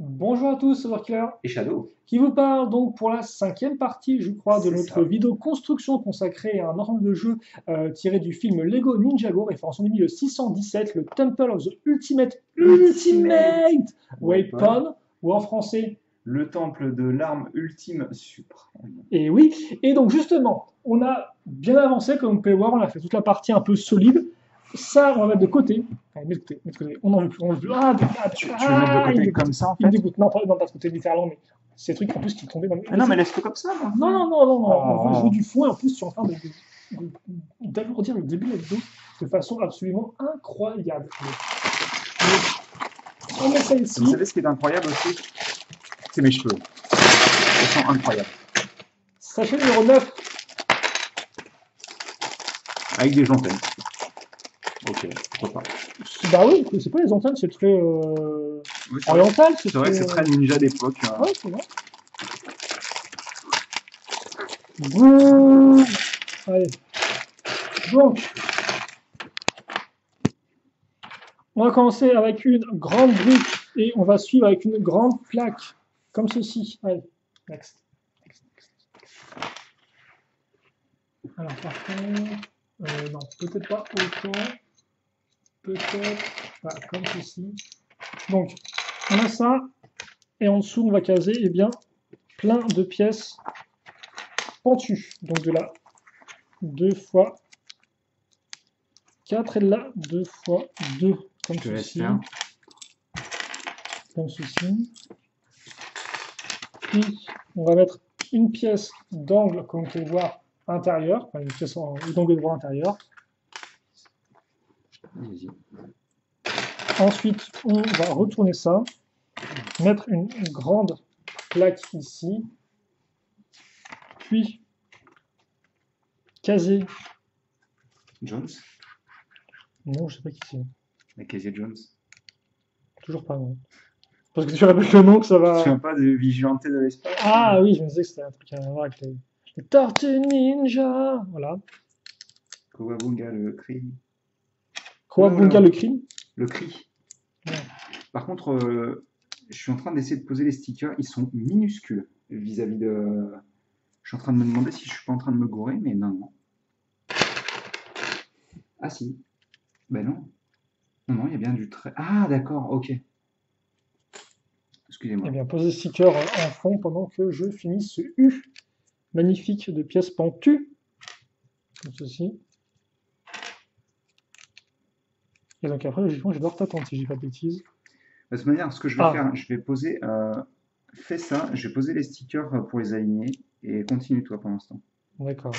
Bonjour à tous, c'est Workler Et Shadow, qui vous parle donc pour la cinquième partie, je crois, de c'est notre ça. vidéo construction consacrée à un ensemble de jeux tiré du film Lego Ninjago, référence en 617, le Temple of the Ultimate Ultimate Weapon, Weapon, ou en français. le temple de l'arme ultime suprême. Et oui, et donc justement, on a bien avancé, comme vous pouvez voir, on a fait toute la partie un peu solide. Ça, on va mettre de côté. Allez, mets de côté, mets de côté. On n'en veut plus, on en veut plus. Tu veux mettre de Il me côté dégoûte. comme ça en Il me fait? dégoûte. Non, pas de côté littéralement, mais ces trucs en plus qui tombaient dans le. Ah non, mais laisse-le comme ça, moi. Non, non, non, non, non, je veux Oh, du fond et en plus, je suis en train d'alourdir le début de la vidéo de façon absolument incroyable. On met ça vous ici. savez ce qui est incroyable aussi? C'est mes cheveux. Ils sont incroyables. Sachet numéro 9. Avec des antennes. Ok, pourquoi pas. Bah oui, c'est pas les antennes, c'est très Oui, c'est vrai. oriental, c'est C'est vrai très. que c'est très ninja d'époque. Ouais, c'est vrai. Boum. Allez. Donc, on va commencer avec une grande brique et on va suivre avec une grande plaque, comme ceci. Allez, next. Alors, par contre, non, peut-être pas autant. Peut-être, voilà, comme ceci. Donc, on a ça, et en dessous, on va caser, eh bien, plein de pièces pentues. Donc, de là, 2 fois 4, et de là, 2 fois 2, comme Je te laisse ceci. faire. Comme ceci. Puis, on va mettre une pièce d'angle, comme vous pouvez le voir, intérieur, enfin une pièce d'angle droit intérieur. Allez-y. Ensuite, on va retourner ça, mettre une grande plaque ici, puis caser. Jones? Non, je sais pas qui c'est. La Casey Jones. Toujours pas, non. Parce que tu répètes le nom que ça Tu te va. souviens pas de Vigilante de l'espace? Ah oui, je me disais que c'était un truc à voir avec les Tortues Ninja. Voilà. Kowabunga, le cri. Oh Kawabunga là, le crime. le cri. Ouais. Par contre, je suis en train d'essayer de poser les stickers. Ils sont minuscules vis-à-vis de. Je suis en train de me demander si je suis pas en train de me gourer, mais non, non. Ah si. Ben non. Non, non, il y a bien du trait. Ah d'accord, ok. Eh Excusez-moi. bien, posez le sticker en fond pendant que je finis ce U magnifique de pièces pentues. Comme ceci. Et donc après, logiquement, je dois t'attendre si j'ai pas de bêtises. De toute manière, ce que je vais Ah, faire, je vais poser. Fais ça, je vais poser les stickers pour les aligner et continue toi pour l'instant. d'accord.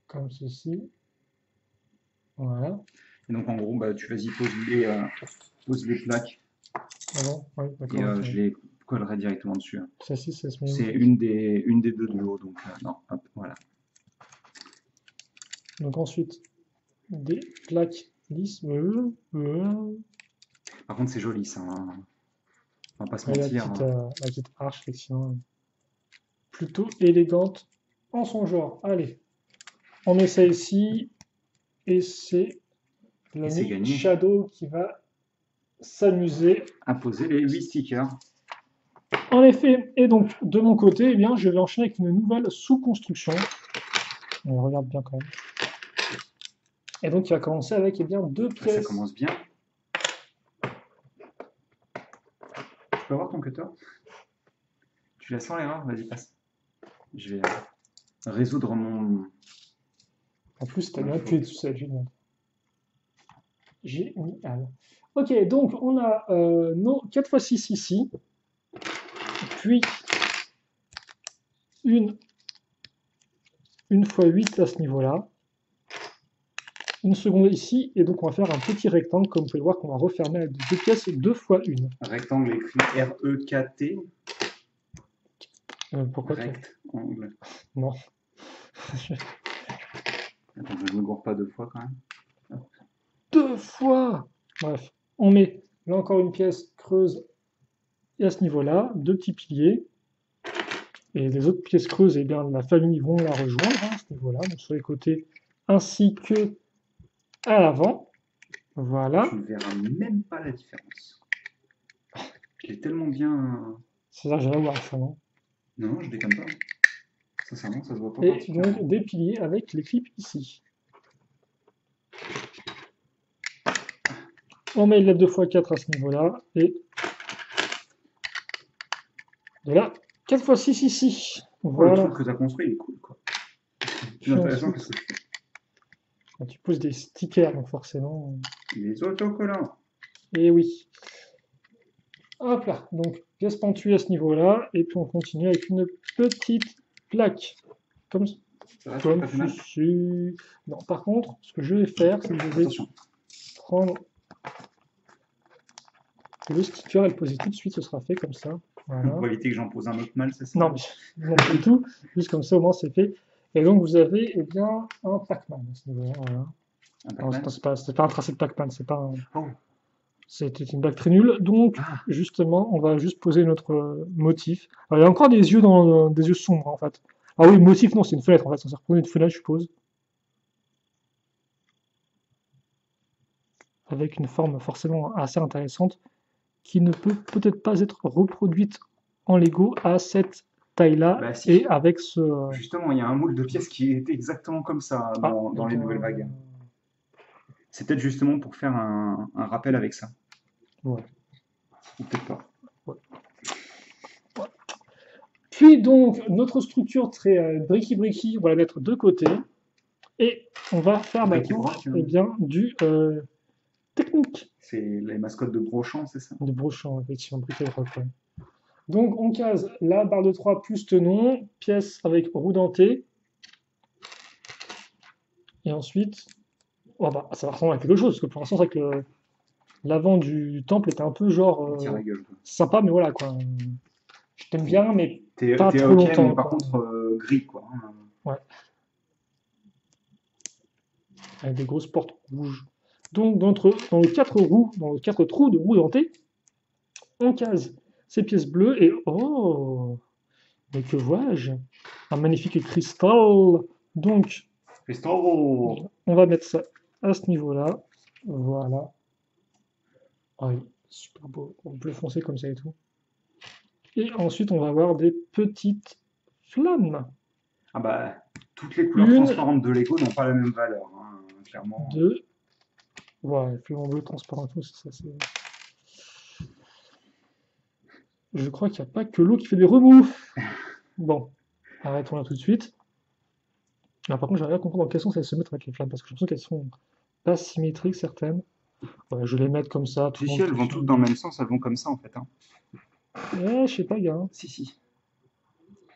Comme ceci. Voilà. Et donc en gros, bah, tu vas-y, pose les plaques Ah bon? Oui, et d'accord, ok. je les collerai directement dessus. Celle-ci, ça se met C'est où? une des deux de haut, donc non, hop, voilà. Donc ensuite, des plaques lisses. Par contre, c'est joli ça, hein. On va pas se Et mentir. la petite arche, effectivement, plutôt élégante en son genre. Allez, on met ça ici, et c'est Et c'est l'ami gagné. Shadow qui va s'amuser. À poser les 8 stickers. En effet, et donc de mon côté, eh bien, je vais enchaîner avec une nouvelle sous-construction. On regarde bien quand même. Et donc, il va commencer avec eh bien, deux Là, ça pièces. commence bien. Je peux avoir ton cutter? Tu la sens l'erreur? Vas-y, passe. Je vais résoudre mon. En plus, tu as ma bien faute. appuyé dessus, c'est génial. Génial. Ok, donc on a nos 4 x 6 ici, puis une, une fois 8 à ce niveau-là, une seconde ici, et donc on va faire un petit rectangle, comme vous pouvez le voir, qu'on va refermer avec deux pièces 2 fois 1. Rectangle écrit R-E-K-T. Pourquoi Rectangle. Non. Attends, je ne me gourre pas deux fois quand même. 2 fois. Bref, on met là encore une pièce creuse et à ce niveau-là, deux petits piliers. Et les autres pièces creuses, eh bien, la famille vont la rejoindre à ce niveau-là, donc sur les côtés, ainsi que à l'avant. Voilà. Tu ne verras même pas la différence. Il est tellement bien. C'est ça, j'allais voir ça, non? Non, je déconne pas. Sincèrement, ça se voit pas Et particulièrement. donc des piliers avec les clips ici. On met le 2x4 à ce niveau-là. Et de là, 4x6 ici. Oh, le Voilà. truc que tu as construit, il est cool, quoi. Plus Puis intéressant que ensuite, ce que je fais. tu poses des stickers, donc forcément. Les autocollants. Et oui. Hop là. Donc, pièce pentue à ce niveau-là. Et puis on continue avec une petite plaque. Comme, Ça va, comme pas fait mal. ceci. Non, par contre, ce que je vais faire, c'est que je vais Attention. prendre le sticker et le poser tout de suite. Ce sera fait comme ça. Voilà. Pour éviter que j'en pose un autre mal, c'est ça? Non, mais non, pas du tout. Juste comme ça, au moins, c'est fait. Et donc, vous avez eh bien, un Pac-Man à ce niveau-là. Voilà. Un Alors, Pac-Man. c'est pas un tracé de Pac-Man, c'est pas un... Oh. C'était une blague très nulle. Donc, Ah. justement, on va juste poser notre motif. Alors, il y a encore des yeux des yeux sombres, en fait. Ah oui, motif, non, c'est une fenêtre, en fait. Ça sert pour une fenêtre, je suppose. Avec une forme forcément assez intéressante, qui ne peut peut-être pas être reproduite en Lego à cette taille-là Bah, si. et avec ce... Justement, il y a un moule de pièces qui était exactement comme ça dans eh les bien, nouvelles vagues. C'est peut-être justement pour faire un rappel avec ça. ouais. Ou peut-être pas. Puis donc, notre structure très bricky-bricky, on va la mettre de côté. Et on va faire maintenant Bricky-broc, hein. eh bien, du technique C'est les mascottes de Groschamp, c'est ça? de brochant, effectivement, bric-et-broc, ouais. Donc, on case la barre de 3 plus tenon, pièce avec roue dentée. Et ensuite, oh bah, ça va ressembler à quelque chose, parce que pour l'instant, c'est vrai que l'avant du temple était un peu genre Tire la gueule, quoi. sympa, mais voilà quoi. Je t'aime bien, mais T'es pas trop ok, longtemps, mais par quoi. contre, gris, quoi. Ouais, avec des grosses portes rouges. Donc, dans les 4 roues, dans les 4 trous de roue dentée, on case ces pièces bleues et oh, mais que vois-je? Un magnifique cristal. Donc, Christophe! on va mettre ça à ce niveau-là. Voilà. Ah oui, super beau, bleu foncé comme ça et tout. Et ensuite, on va avoir des petites flammes. Ah bah, toutes les couleurs Une, transparentes de Lego n'ont pas la même valeur, hein, clairement. deux, ouais, flammes bleu transparent et tout, ça c'est... Je crois qu'il n'y a pas que l'eau qui fait des remous. Bon, arrêtons là tout de suite. Là, par contre, j'arrive à comprendre dans quel sens elles se mettent avec les flammes, parce que je pense qu'elles sont pas symétriques, certaines. Ouais, je vais les mettre comme ça, tout Si, le si, monde elles vont toutes dans le même sens, elles vont comme ça, en fait. Hein. je sais pas, gars. Si, si.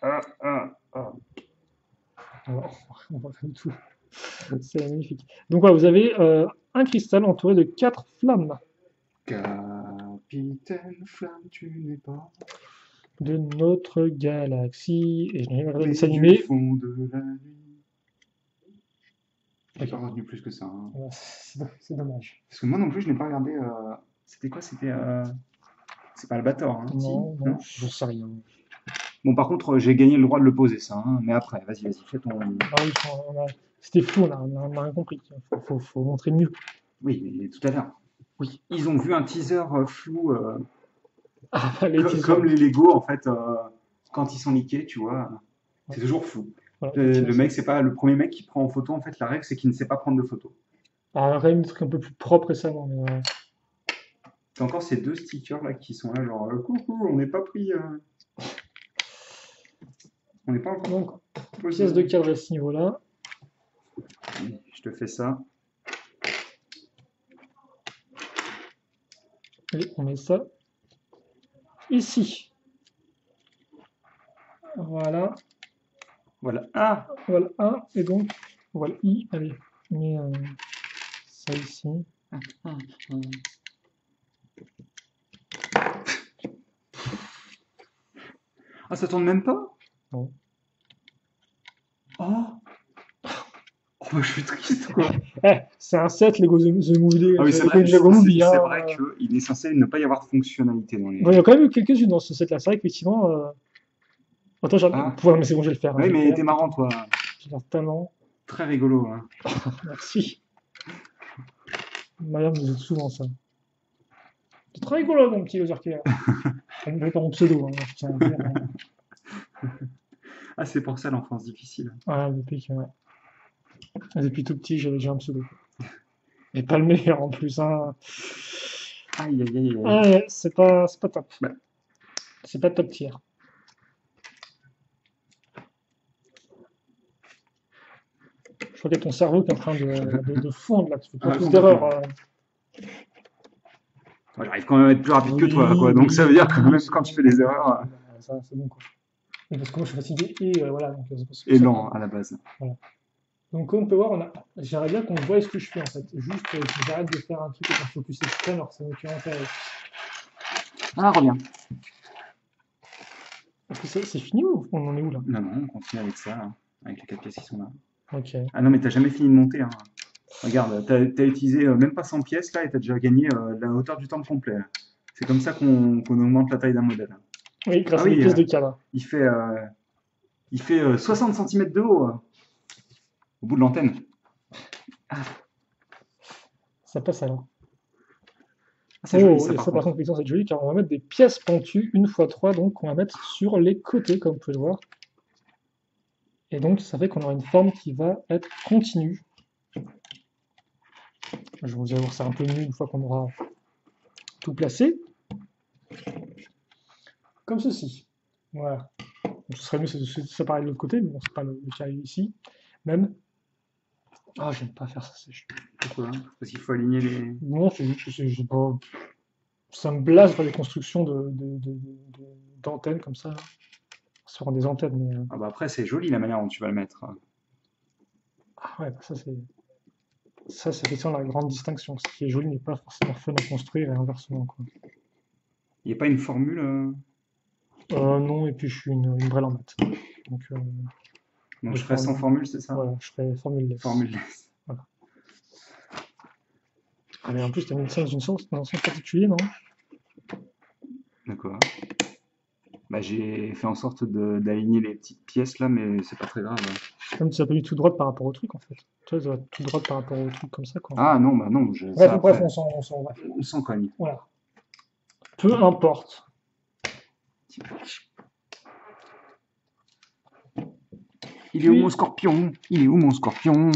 Alors, on voit pas du tout. C'est magnifique. Donc voilà, vous avez un cristal entouré de 4 flammes Capitaine Flamme, tu n'es pas de notre galaxie. Et je n'ai jamais regardé le tombé dessin du animé. fond de la nuit. J'ai pas D'accord. retenu plus que ça. Hein. Voilà, c'est dommage. Parce que moi non plus, je n'ai pas regardé. C'était quoi? C'était. C'est pas Albator, hein? Si? Non, non, je sais rien. Bon, par contre, j'ai gagné le droit de le poser, ça. Hein. Mais après, vas-y, fais ton. Ah oui, c'était flou, on a rien compris. Faut montrer mieux. Oui, mais tout à l'heure. Oui. Ils ont vu un teaser flou, Ah, les teasers. comme les Lego, en fait, quand ils sont niqués, tu vois. C'est Ouais. toujours flou. Voilà, Le mec, c'est pas le premier mec qui prend en photo. En fait, la règle, c'est qu'il ne sait pas prendre de photos. Alors, il y a quand même des trucs un peu plus propres récemment. Mais, C'est encore ces deux stickers là qui sont là, genre coucou, on n'est pas pris. On n'est pas encore. donc, posé. pièce de cadre à ce niveau-là. Je te fais ça. Et on met ça ici. Voilà. Voilà. Ah! Voilà un. Et donc, voilà I. Allez, on met ça ici. Ah, ça tourne même pas? Non. Oh! Oh, bah, je suis triste, quoi. C'est un set Lego The Movie. Ah oui, c'est vrai, vrai qu'il est censé ne pas y avoir de fonctionnalité dans les. Bon, il y a quand même eu quelques-unes dans ce set-là. C'est vrai qu'effectivement. Attends, Ah. mais c'est bon, je vais le faire. Oui, je vais mais le faire. t'es marrant, toi. Je vais faire tellement. Très rigolo. Hein. Merci. Madame me dit souvent ça. C'est très rigolo, mon petit Ozarker. Elle me fait pas mon pseudo, hein, je tiens à le dire. Ah, c'est pour ça l'enfance difficile. Ah, ouais. Depuis tout petit, j'avais déjà un pseudo. Et pas le meilleur en plus, hein. Aïe, aïe, aïe, Ah aïe. ouais, c'est pas top. Bah, C'est pas top tier. Je crois qu'il y a ton cerveau qui est en train de fondre là. Tu fais pas ah, plus complètement. d'erreurs. Ouais, j'arrive quand même à être plus rapide que toi, quoi. Oui, Donc ça veut dire que oui, même c'est quand tu bon. fais des erreurs, Ça, c'est bon, quoi. Oui, parce que moi, je suis fatigué et voilà, donc c'est pour et ça que lent à la base. voilà. Donc, comme on peut voir, j'aimerais bien qu'on voit ce que je fais en fait. Juste que j'arrête de faire un truc et qu'on focus extrême alors que ça me intéresse. Ah, reviens. Est-ce que c'est fini ou on en est où là? Non, non, on continue avec ça, là, avec les 4 pièces qui sont là. Ok. Ah non, mais t'as jamais fini de monter, hein. Regarde, t'as utilisé même pas 100 pièces là et t'as déjà gagné la hauteur du temple complet, là. C'est comme ça qu'on augmente la taille d'un modèle. Oui, Ah grâce à des oui, pièces de cadre. il fait, euh, il fait 60 cm de haut au bout de l'antenne. Ça passe alors. Ah, c'est joli Oh, ça et par ça par contre. contre, effectivement, c'est joli car on va mettre des pièces pentues une fois 3, donc on va mettre sur les côtés, comme vous pouvez le voir. Et donc, ça fait qu'on aura une forme qui va être continue. Je vous allez voir ça un peu mieux une fois qu'on aura tout placé. Comme ceci. Voilà. Donc, ce serait mieux si ça pareil de l'autre côté, mais bon, c'est pas le cas ici. Même. Ah, j'aime pas faire ça, c'est chiant. Pourquoi? Parce qu'il faut aligner les. Non, c'est juste que je sais pas. Ça me blase faire des constructions d'antennes comme ça. Ça rend des antennes, mais. Ah bah après, c'est joli la manière dont tu vas le mettre. Ah ouais, bah ça c'est. Ça, c'est effectivement la grande distinction. Ce qui est joli n'est pas forcément fun à construire et inversement, quoi. Il n'y a pas une formule Non, et puis je suis une brêle en maths. Donc, donc les je ferais sans formules, formule, c'est ça? voilà, je ferai formule-less. Formule. Voilà. Allez, en plus, tu as mis ça dans un sens particulier, non? D'accord. Bah, j'ai fait en sorte d'aligner les petites pièces là, mais c'est pas très grave. Comme tu n'as pas eu tout droit par rapport au truc, en fait. Tu vois, ça doit être tout droit par rapport au truc comme ça, quoi. Ah non, bah non, Bref, ça bref, après, on on s'en cogne. voilà. Peu importe. Il est où mon Puis, scorpion? Il est où mon scorpion?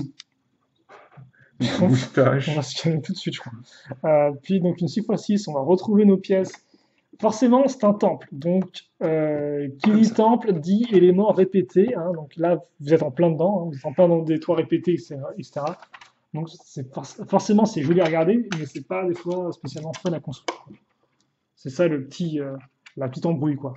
on Moustache. va se calmer tout de suite, je crois. Puis, donc, une 6x6, on va retrouver nos pièces. Forcément, c'est un temple. Donc, qui Comme dit ça. temple dit éléments répétés, hein. Donc là, vous êtes en plein dedans, hein, vous êtes en plein dans des toits répétés, etc. Donc, forcément, c'est joli à regarder, mais c'est pas des fois spécialement fun à construire. C'est ça la petite embrouille, quoi.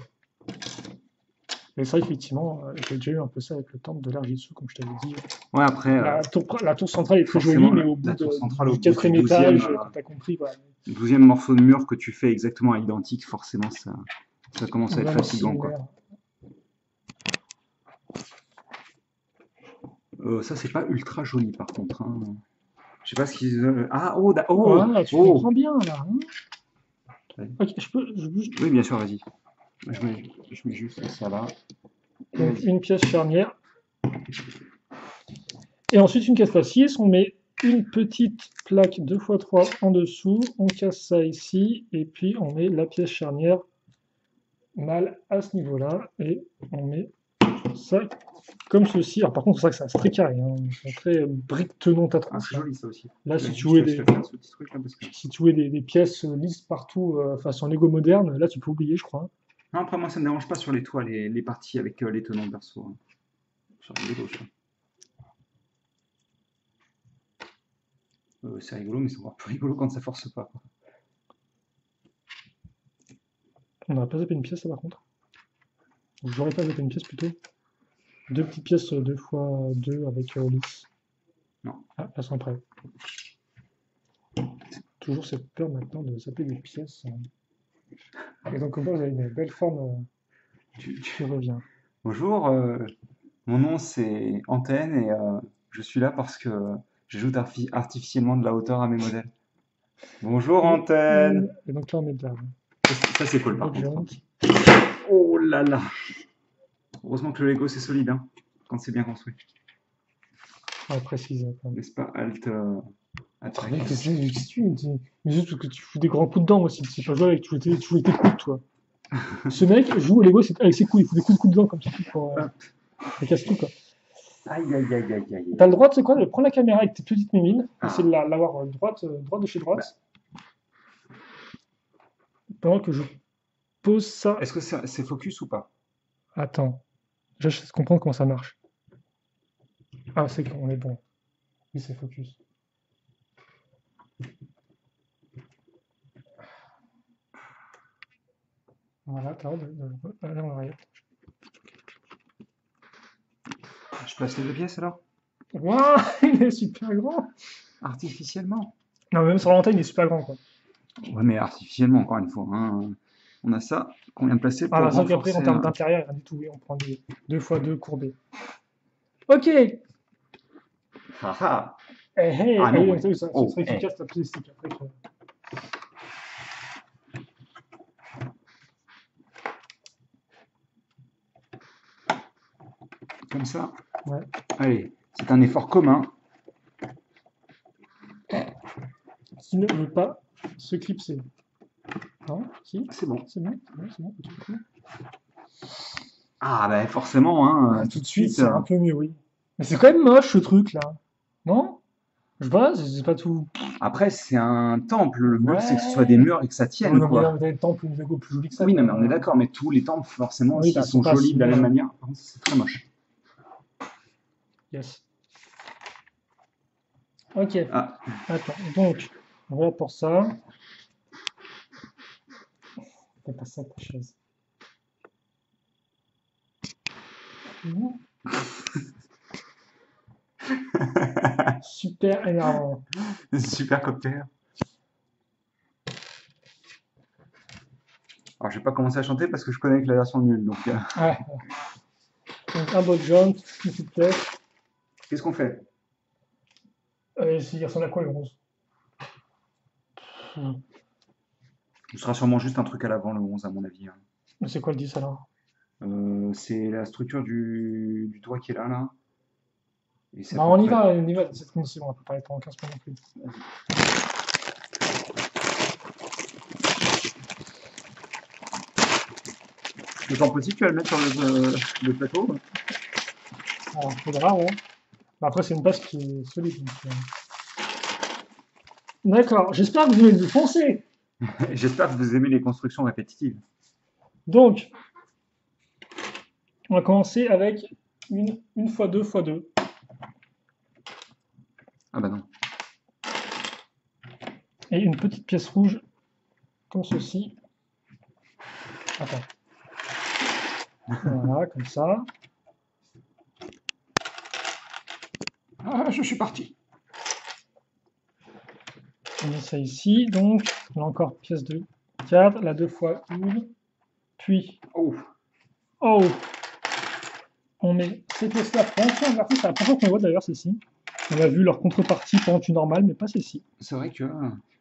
Mais ça, effectivement, j'ai déjà eu un peu ça avec le temple de l'Arjitsu, comme je t'avais dit. Ouais, après, La tour centrale est très forcément, jolie, mais au bout la tour centrale, au du bout du quatrième 12e, étage, t'as compris, quoi. 12e morceau de mur que tu fais exactement à l'identique, forcément, ça commence à être Vraiment fatigant, quoi. similaire. Ça, c'est pas ultra joli, par contre, hein. Je sais pas ce qu'ils. Ah, oh, Voilà, tu oh! comprends bien, là, hein. Ouais. Ok, je bouge. Oui, bien sûr, vas-y. Je mets juste ça là. Et Donc, vas-y. une pièce charnière. Et ensuite, une caisse faciès, on met une petite plaque 2x3 en dessous, on casse ça ici, et puis on met la pièce charnière mal à ce niveau-là, et on met ça comme ceci. Alors par contre, c'est vrai que c'est très carré, hein. C'est très brique tenante à Ah, trois. c'est joli, ça aussi. Là, Je si vais tu juste voulais te faire ce petit truc là parce que. si tu voulais des pièces lisses partout, façon Lego moderne, là, tu peux oublier, je crois. Non, après, moi, ça me dérange pas sur les toits, les parties avec les tenants perso, hein. Sur les Lego, ça. C'est rigolo, mais c'est encore plus rigolo quand ça force pas, quoi. On n'aurait pas zappé une pièce, ça, par contre. J'aurais pas zappé une pièce, plutôt. Deux petites pièces 2x2 avec lisse. Non. Ah, elles sont prêtes. Toujours cette peur maintenant de zapper des pièces. Et donc, comme ça, vous avez une belle forme qui revient. Bonjour, mon nom c'est Antenne et je suis là parce que j'ajoute artificiellement de la hauteur à mes modèles. Bonjour Antenne! Et donc là, on est de là. Ça c'est cool par Adjoint. contre. Oh là là! Heureusement que le Lego c'est solide, hein, quand c'est bien construit. Ouais, précise. Quand même. N'est-ce pas, Alt Attends, Mec, qu'est-ce que tu dis? Mais juste parce que tu fous des grands coups dedans aussi. C'est pas jouer avec, tu joues avec tes coudes, toi. Ce mec joue au Lego avec ses coudes, il fout des coups dedans comme ça pour. hop. Il casse tout, quoi. Aïe, aïe, aïe, aïe, T'as aïe. le droit, tu sais quoi, de prendre la caméra avec tes petites mimines, essayer de Ah, l'avoir droite de chez bah, droite, pendant que je pose ça. est-ce que c'est focus ou pas? Attends, je sais comprendre comment ça marche. Ah, c'est qu'on est bon. Oui, c'est focus. Voilà, t'as le droit de aller en arrière. Je place les deux pièces alors? Waouh, il est super grand! Artificiellement? Non, mais même sur la montagne, il est super grand, quoi. Ouais, mais artificiellement, encore une fois, hein. On a ça qu'on vient de placer Ah, pour bah, sauf qu'après, en renforcer. termes d'intérieur, rien du tout. Oui, on prend des 2 x 2 courbés. Ok! Eh, Ah ah! hey! Ah Ah oui, non, donc, ouais. ça Oh, serait eh. efficace, t'as plus les sticks après. Comme ça. Ouais. Allez, c'est un effort commun. Qui ne veut pas se clipser. Non? Si? C'est bon. C'est bon? C'est bon? C'est bon? Ok, cool. Ah, bah forcément, hein, Ah, tout tout de de suite, suite. c'est un peu mieux, oui. Mais c'est quand même moche, ce truc-là. Non? Je sais pas, c'est pas tout. Après, c'est un temple. Le but, c'est que ce soit des Ouais! murs et que ça Oh, tienne, non, mais là, quoi. vous avez le temps plus Lego plus joli que ça, Oui, quand non, mais même, on est hein. d'accord, mais tous les temples, forcément, Oui, s'ils bah, c'est sont pas jolis de la même similaire. manière, par contre, c'est très moche. Yes. Ok. Ah, Attends, donc, voilà pour ça. T'as pas ça, ta chaise. Ouh, super énervant. super cocktail. Alors, je vais pas commencer à chanter parce que je connais que la version nulle. Donc, Ouais. Donc, un bot jump, une petite flèche. qu'est-ce qu'on fait? Il ressemble à quoi, le bronze? Ce sera sûrement juste un truc à l'avant, le 11, à mon avis, hein. Mais c'est quoi le 10 alors? C'est la structure du toit qui est là, là. Et c'est à Bah, peu près. on y va, cette minutes, c'est bon, on va pas parler pendant 15 minutes non plus. Le temps possible, tu vas le mettre sur le plateau? Alors, faudra, ouais. Bah, après, c'est une base qui est solide. D'accord, j'espère que vous allez vous foncer. J'espère que vous aimez les constructions répétitives. Donc, on va commencer avec une fois 2 fois 2. Ah bah non. Et une petite pièce rouge, comme ceci. Attends. Voilà, comme ça. Ah, je suis parti. On met ça ici, donc, on a encore pièce de 4, la 2 fois 1, puis, Oh, oh, on met ces pièces-là penchées inversées, c'est la première fois qu'on les voit d'ailleurs, ceci. On a vu leur contrepartie penchue normale, mais pas celle-ci. c'est vrai que.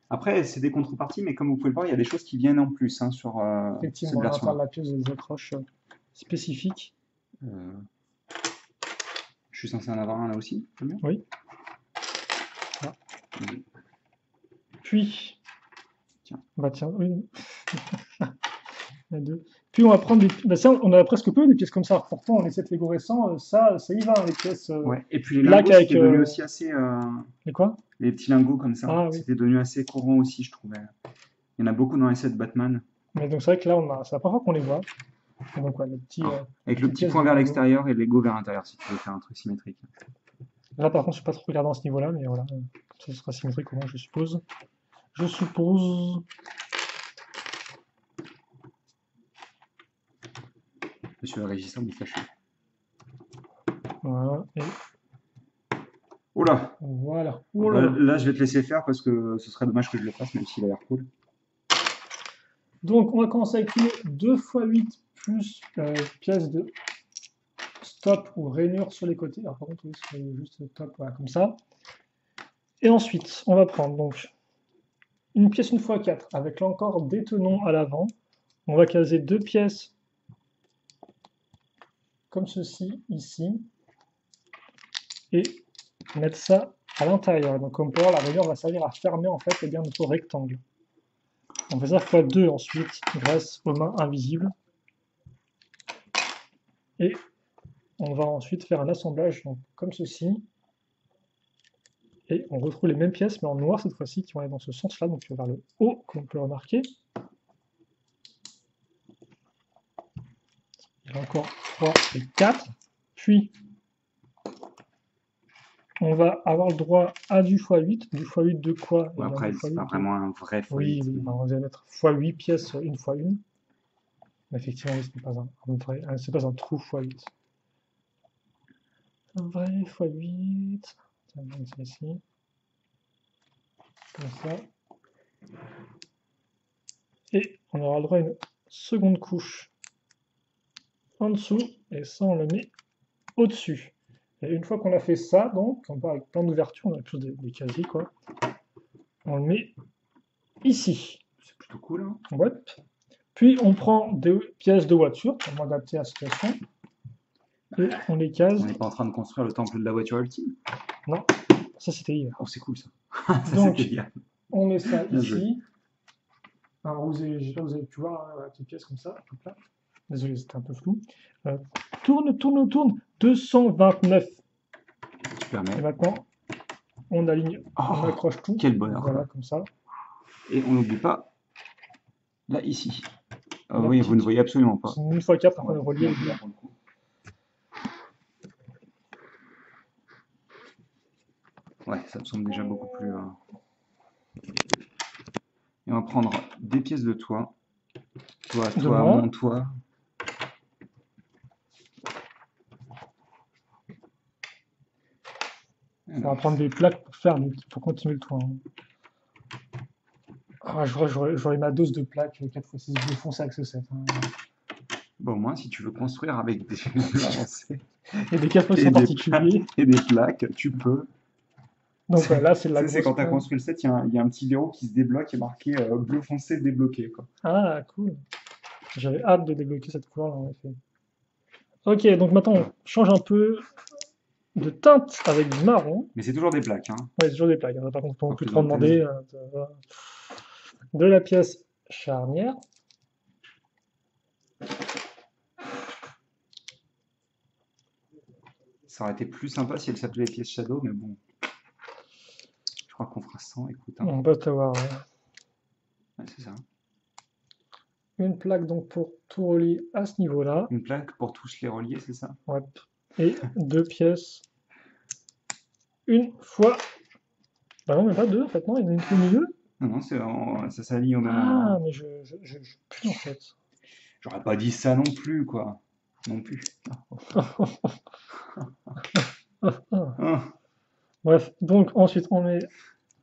Après, c'est des contreparties, mais comme vous pouvez le voir, il y a des choses qui viennent en plus hein, sur cette Effectivement, à l'intérieur version-là. de la pièce, des accroches spécifiques. Euh, je suis censé en avoir un là aussi, c'est bien. Oui. Voilà. Oui. Puis, Tiens. bah tiens, oui. La deux. Puis on va prendre des. Bah ça, on a presque peu des pièces comme ça. Pourtant, les 7 Lego récents, ça y va, hein, les pièces. Ouais. Et puis les Black lingots, avec. c'était devenu aussi assez. Les quoi? Les petits lingots comme ça, Ah oui. c'était devenu assez courant aussi, je trouvais. Il y en a beaucoup dans les sets Batman. Mais donc c'est vrai que là, c'est la première fois qu'on les voit. Et donc, ouais, les petits. Avec le petites petit pièces point de vers Lego. l'extérieur et le Lego vers l'intérieur, si tu veux faire un truc symétrique. Là, par contre, je suis pas trop regardant à ce niveau-là, mais voilà. Ça sera symétrique au moins, je suppose. Je suppose. Monsieur le régisseur me fâché. Voilà. Et Oh là! voilà. Bah, Oh là là. là, je vais te laisser faire parce que ce serait dommage que je le fasse, même s'il a l'air cool. Donc, on va commencer avec une 2 x 8 plus pièce de stop ou rainure sur les côtés. Alors, par contre, oui, c'est juste top, voilà, comme ça. Et ensuite, on va prendre donc une pièce 1 x 4 avec là encore des tenons à l'avant. On va caser 2 pièces comme ceci, ici. Et mettre ça à l'intérieur. Donc comme pour la rainure va servir à fermer en fait eh bien, notre rectangle. On fait ça x2 ensuite grâce aux mains invisibles. Et on va ensuite faire un assemblage donc, comme ceci. Et on retrouve les mêmes pièces, mais en noir cette fois-ci, qui vont aller dans ce sens-là, donc vers le haut, comme on peut le remarquer. Il y a encore 3 et 4. Puis, on va avoir le droit à du x8. Du x8 de quoi? Ouais, après, c'est pas vraiment un vrai Oui, x8. oui, on va mettre x8 pièces une x 1. Mais effectivement, ce n'est pas c'est pas un trou x8. Un vrai x8. Ça va mettre ça ici. Comme ça. Et on aura le droit à une seconde couche en dessous, et ça on le met au-dessus. Et une fois qu'on a fait ça, donc, on part avec plein d'ouvertures, on a plus des casiers quoi, on le met ici. C'est plutôt cool, hein. Ouais. Puis on prend des pièces de voiture, pour m'adapter à la situation, et on les case. On n'est pas en train de construire le temple de la voiture ultime. Non, ça c'était hier. Oh, c'est cool ça. Ça, Donc, c'était hier. on met ça Bien ici. Alors, vous avez pu voir la petite pièce comme ça, hop là. Désolé, c'était un peu flou. Tourne. 229. Tu permets. Et maintenant, on aligne, on accroche tout. Quel bonheur. Voilà, comme ça. Et on n'oublie pas, là, ici. Oui, petite. vous ne voyez absolument pas. C'est une fois 4, après on relie les deux. Ouais, ça me semble déjà beaucoup plus... Et on va prendre des pièces de toit. Toi, mon toit. On va prendre des plaques pour continuer le toit. Hein. Ah, j'aurais ma dose de plaques 4x6 bleu foncé avec ce set. Hein. Bon, au moins, si tu veux construire avec des bleu foncé et des 4x6 particuliers et des plaques, tu peux. Donc là, c'est la C'est quand tu as construit le set, il y a un petit verrou qui se débloque et marqué bleu foncé débloqué. Quoi. Ah, cool. J'avais hâte de débloquer cette couleur-là, en effet. Ok, donc maintenant, on change un peu de teinte avec du marron. Mais c'est toujours des plaques. Hein. Ouais, c'est toujours des plaques. Hein. Par contre, on peut plus trop demander de la pièce charnière. Ça aurait été plus sympa si elle s'appelait pièce shadow, mais bon. Je crois qu'on fera 100, écoute. Hein. On peut savoir. Ouais, c'est ça. Une plaque donc pour tout relier à ce niveau-là. Une plaque pour tous les relier, c'est ça? Ouais. Et 2 pièces. Une fois. Bah non, mais pas 2 en fait, non, il y en a une au milieu. Non, ça s'aligne au même endroit. Ah, mais je plus en fait. J'aurais pas dit ça non plus, quoi. Non plus. Bref, donc ensuite on met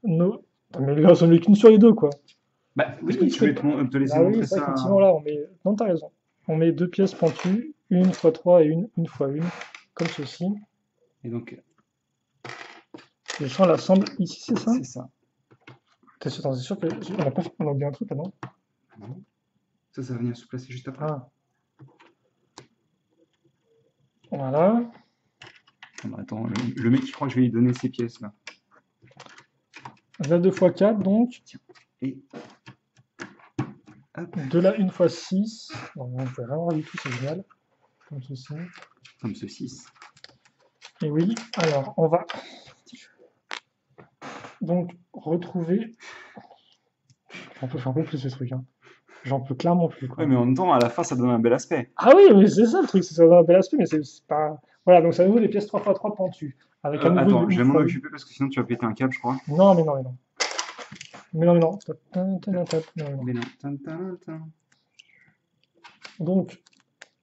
nos. Mais là, on met qu'une sur les deux, quoi. Bah oui, je vais te laisser oui, montrer ça. ça. Effectivement, là, on met. Non, t'as raison. On met 2 pièces pentues, une x 3 et une x 1, comme ceci. Et donc. Et je l'assemble ici, c'est ça? C'est ça. T'es sûr que. On a oublié un truc, là, non? Non. Ça va venir se placer juste après. Ah. Voilà. Attends, le mec, je crois que je vais lui donner ces pièces là. La 2x4 donc. Tiens. Et. Hop. De la 1x6. Non, on peut rien voir du tout, c'est génial. Comme ceci. Comme ceci. Et oui, alors on va donc retrouver. J'en peux plus ce truc. Hein. J'en peux clairement plus. Quoi. Ouais, mais en même temps, à la fin, ça donne un bel aspect. Ah oui, mais c'est ça le truc, ça donne un bel aspect, mais c'est pas. Voilà, donc c'est à nouveau des pièces 3x3 pentues. Avec un nouveau attends, je vais m'en occuper parce que sinon tu vas péter un câble, je crois. Non, mais non. Mais non. Donc,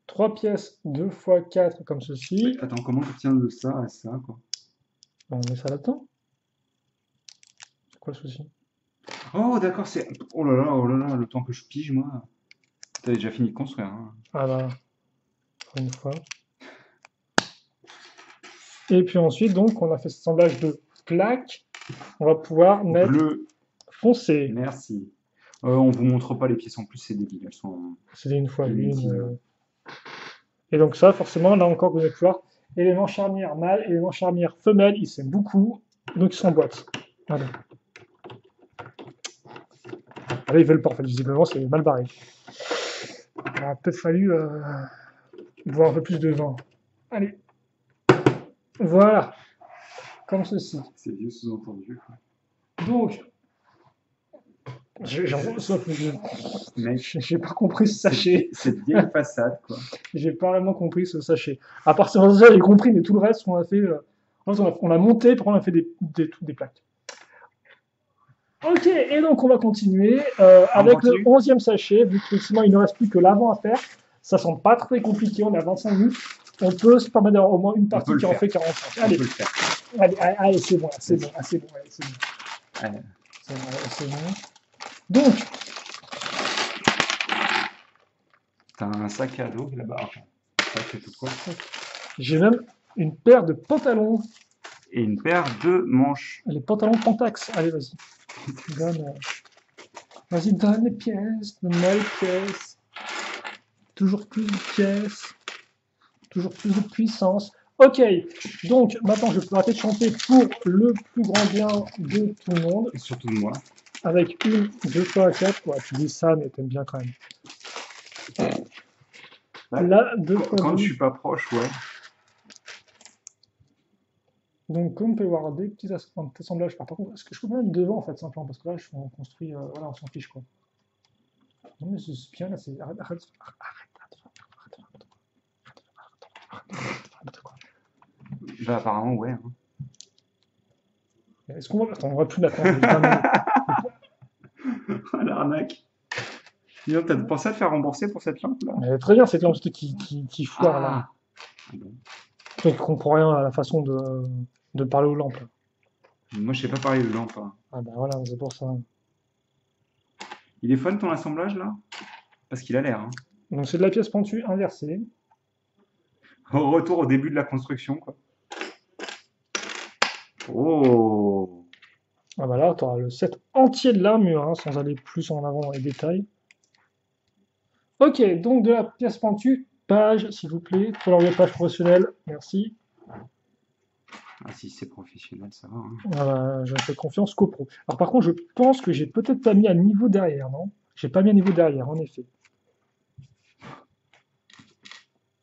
3 pièces 2x4 comme ceci. Attends, comment tu tiens de ça à ça, quoi? On met ça là-dedans. C'est quoi le souci? Oh, d'accord, c'est. Oh là là, le temps que je pige, moi. T'avais déjà fini de construire. Hein. Ah bah, pour une fois. Et puis ensuite, donc, on a fait ce assemblage de plaques. On va pouvoir mettre bleu foncé. Merci. On vous montre pas les pièces en plus, c'est débile. Elles sont. C'est une fois une. Et donc ça, forcément, là encore, vous allez pouvoir élément charnière mâle, élément charnière femelle, il s'aime beaucoup. Donc ils sont en boîte. Allez. Ah, là, ils veulent pas, en fait, visiblement, c'est mal barré. Il aurait peut-être fallu boire un peu plus de vin. Allez. Voilà. Comme ceci. C'est vieux sous-entendu, quoi. Donc, Mec, j'ai pas compris ce sachet. cette vieille façade, quoi. J'ai pas vraiment compris ce sachet. À partir de ça, j'ai compris, mais tout le reste, on a fait. En fait, on a monté, puis on a fait des plaques. Ok, et donc on va continuer avec le continue 11e sachet, vu qu'effectivement il ne reste plus que l'avant à faire. Ça semble pas très compliqué, on est à 25 minutes. On peut se permettre d'avoir au moins une partie qui en fait 45. On Allez, peut le faire. allez, c'est bon, c'est bon, c'est bon, c'est bon. Allez. C'est bon. Donc, T'as un sac à dos là-bas. Enfin, sac et tout quoi. j'ai même une paire de pantalons. Et une paire de manches. Les pantalons Pentax. Allez, vas-y. Donne, vas-y, donne les pièces, donne-moi les pièces. Toujours plus de pièces. Toujours plus de puissance. Ok, donc maintenant je peux arrêter de chanter pour le plus grand bien de tout le monde. Et surtout de moi. Avec 1, 2 fois 4. Ouais, tu dis ça, mais t'aimes bien quand même. Bah, Là, 2 fois quand 2. je suis pas proche, ouais. Donc, comme on peut voir des petits assemblages. Par contre, est-ce que je peux mettre devant en fait, simplement? Parce que là, on construit. Voilà, on s'en fiche quoi. Non, mais c'est bien là, c'est. Arrête. Bah, apparemment, ouais. Hein. Est-ce qu'on va. Attends, on va plus l'attendre. L'arnaque. Dis-donc, t'as pensé à te faire rembourser pour cette lampe là? Mais très bien, cette lampe qui foire là. Bon. Je ne comprends rien à la façon de parler aux lampes. Moi, je sais pas parler de lampe. Hein. Ah bah voilà, c'est pour ça. Il est fun ton assemblage là? Parce qu'il a l'air. Hein. Donc c'est de la pièce pentue inversée. Au retour au début de la construction, quoi. Oh! Ah bah là, tu auras le set entier de l'armure, hein, sans aller plus en avant dans les détails. Ok, donc de la pièce pentue, page, s'il vous plaît. Faut l'enlever page professionnelle, merci. Ah si c'est professionnel, ça va. Hein. Voilà, je fais confiance qu'au pro. Alors par contre, je pense que j'ai peut-être pas mis à niveau derrière, non? J'ai pas mis à niveau derrière, en effet.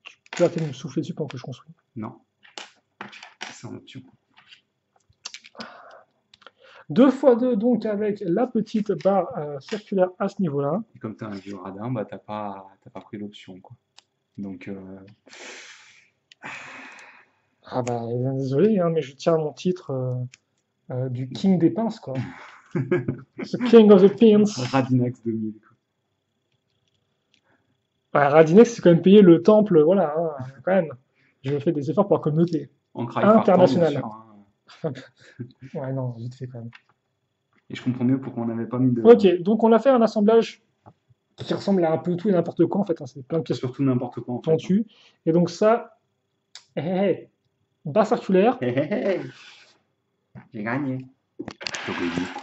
Tu peux arrêter de me souffler dessus pendant que je construis. Non. C'est en option. 2 x 2, donc avec la petite barre circulaire à ce niveau-là. Et comme t'as un vieux radin, bah t'as pas pris l'option, quoi. Donc, Ah bah, désolé, hein, mais je tiens à mon titre du King des pinces, quoi. The King of the Pins. Radinax 2000, quoi. Bah, Radinex, c'est quand même payé le temple, voilà, hein, quand même. J'ai fait des efforts pour la communauté. En craie partant, International. bien sûr, hein. Ouais, non, vite fait quand même. Et je comprends mieux pourquoi on n'avait pas mis de... Ok, donc on a fait un assemblage qui ressemble à un peu tout et n'importe quoi, en fait. Hein, c'est plein de pièces Surtout n'importe quoi, en fait. pentues. Et donc ça, barre circulaire. Hé hé hé. J'ai gagné.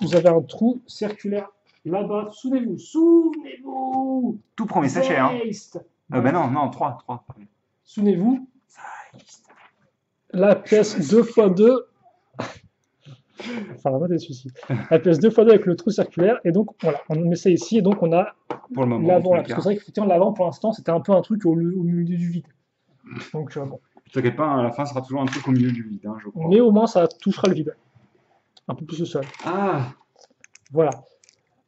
Vous avez un trou circulaire là-bas. Souvenez-vous. Tout premier sachet, hein. Bah non, 3. Souvenez-vous. La pièce 2x2. Enfin, la des soucis. La pièce 2x2 avec le trou circulaire. Et donc, voilà, on met ça ici. Et donc, on a pour le moment, l'avant là. Parce que c'est vrai qu'effectivement, l'avant, pour l'instant, c'était un peu un truc au milieu du vide. Donc, bon. T'inquiète pas, à la fin, ce sera toujours un truc au milieu du vide, hein, je crois. Mais au moins, ça touchera le vide. Un peu plus au sol. Ah! Voilà.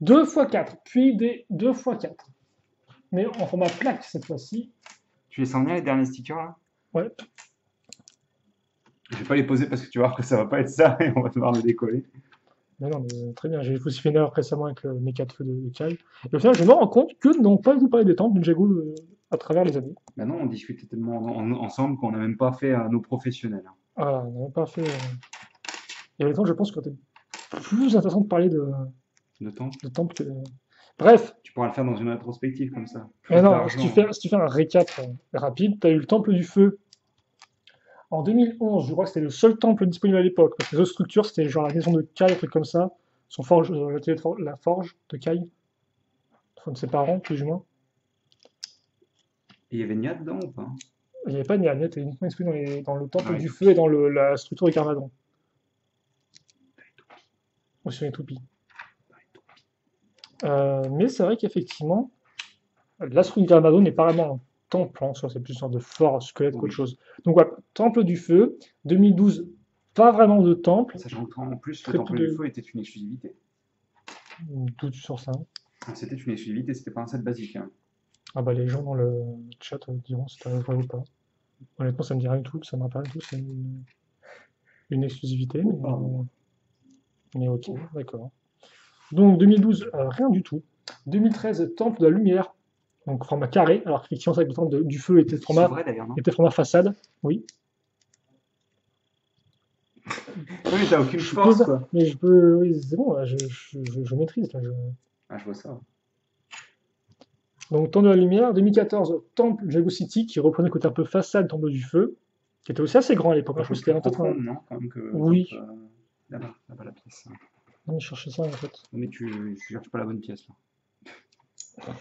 2 x 4, puis des 2 x 4. Mais en format plaque cette fois-ci. Tu les sens bien les derniers stickers là? Ouais. Je vais pas les poser parce que tu vas voir que ça va pas être ça et on va devoir le décoller. Mais non, mais très bien. J'ai aussi fait une erreur récemment avec mes 4 feux de Kai. Et au final, je me rends compte que nous n'avons pas du tout parlé des temples de Ninjago à travers les années. Bah non, on discutait tellement ensemble qu'on n'a même pas fait nos professionnels. Hein. Voilà, on n'a pas fait. Et en même temps, je pense que c'était plus intéressant de parler De temps. de temples que. Bref. Tu pourras le faire dans une rétrospective comme ça. Mais non, si tu fais un récap rapide, tu as eu le temple du feu. En 2011, je crois que c'était le seul temple disponible à l'époque. Parce que les autres structures, c'était genre la maison de Kai, un truc comme ça. Son forge, la forge de Kai. Enfin, de ses parents, plus ou moins. Et il y avait Nia dedans ou pas? Il n'y avait pas de Nia, Nia était uniquement disponible dans le temple du feu et dans la structure de Carmadon. ou sur les toupies. Mais c'est vrai qu'effectivement, l'Astro du Gramado n'est pas vraiment un temple, en soi, c'est plus une sorte de fort squelette qu'autre Oui. chose. Donc voilà, Temple du Feu, 2012, pas vraiment de temple, Sachant qu'en plus, le très peu Temple du de Feu était une exclusivité. doute sur ça. C'était une exclusivité, c'était pas un set basique, hein. Ah bah les gens dans le chat diront si c'est vrai ou pas. Honnêtement, ça me dit rien du tout, ça me parle du tout, c'est une exclusivité, Oh, pardon. mais ok, d'accord. Donc 2012, rien du tout. 2013, Temple de la Lumière, donc format carré, alors qu'effectivement, c'est vrai que le Temple du Feu Qui s'ouvrait d'ailleurs, non? était format façade, oui. Oui, mais t'as aucune Je force, peux, quoi. mais je peux, oui, c'est bon, là, je maîtrise. Là, Ah, je vois ça. Donc, Temple de la Lumière, 2014, Temple Jago City, qui reprenait le côté un peu façade, Temple du Feu, qui était aussi assez grand à l'époque, hein, Un je crois peu que c'était plus en 80. profonde, non? Quand même que le Oui, temple. Là-bas, là-bas, la pièce. non, je cherchais ça en fait. Mais tu cherches pas la bonne pièce, là. Tu vois,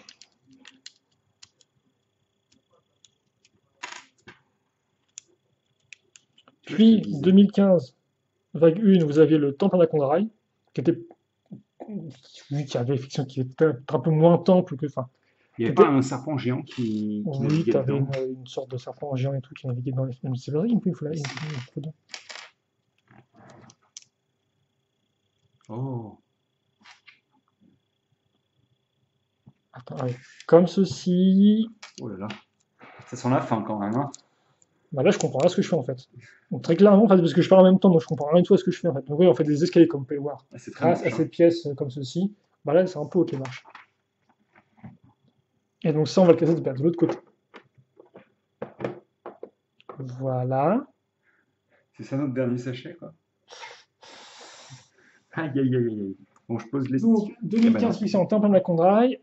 je te le Puis, disais. 2015, vague 1, vous aviez le Temple Anacondarai, qui était, oui, qui avait, effectivement, qui était un peu moins temple que, enfin, Il n'y qui avait pas était, un serpent géant qui oui, naviguait tu avais dedans. une sorte de serpent géant et tout qui naviguait dans les. C'est vrai, il me faut Si. dedans. Oh, Attends, ouais. Comme ceci. oh là là. Ça sent la fin quand même, hein. Bah là, je comprends rien à ce que je fais en fait. Donc, très clairement, en fait, parce que je parle en même temps, donc je comprends rien du tout à ce que je fais en fait. Donc oui, on fait des escaliers comme vous pouvez le voir. Ah, c'est très Grâce à moche, hein. cette pièce comme ceci, bah là, c'est un peu haute les marches. Et donc ça, on va le casser de l'autre côté. Voilà. C'est ça notre dernier sachet, quoi. Aïe, aïe, aïe, aïe. Bon, je pose les Donc sticks. Eh ben non. 2015 ici en Temple la Condrail.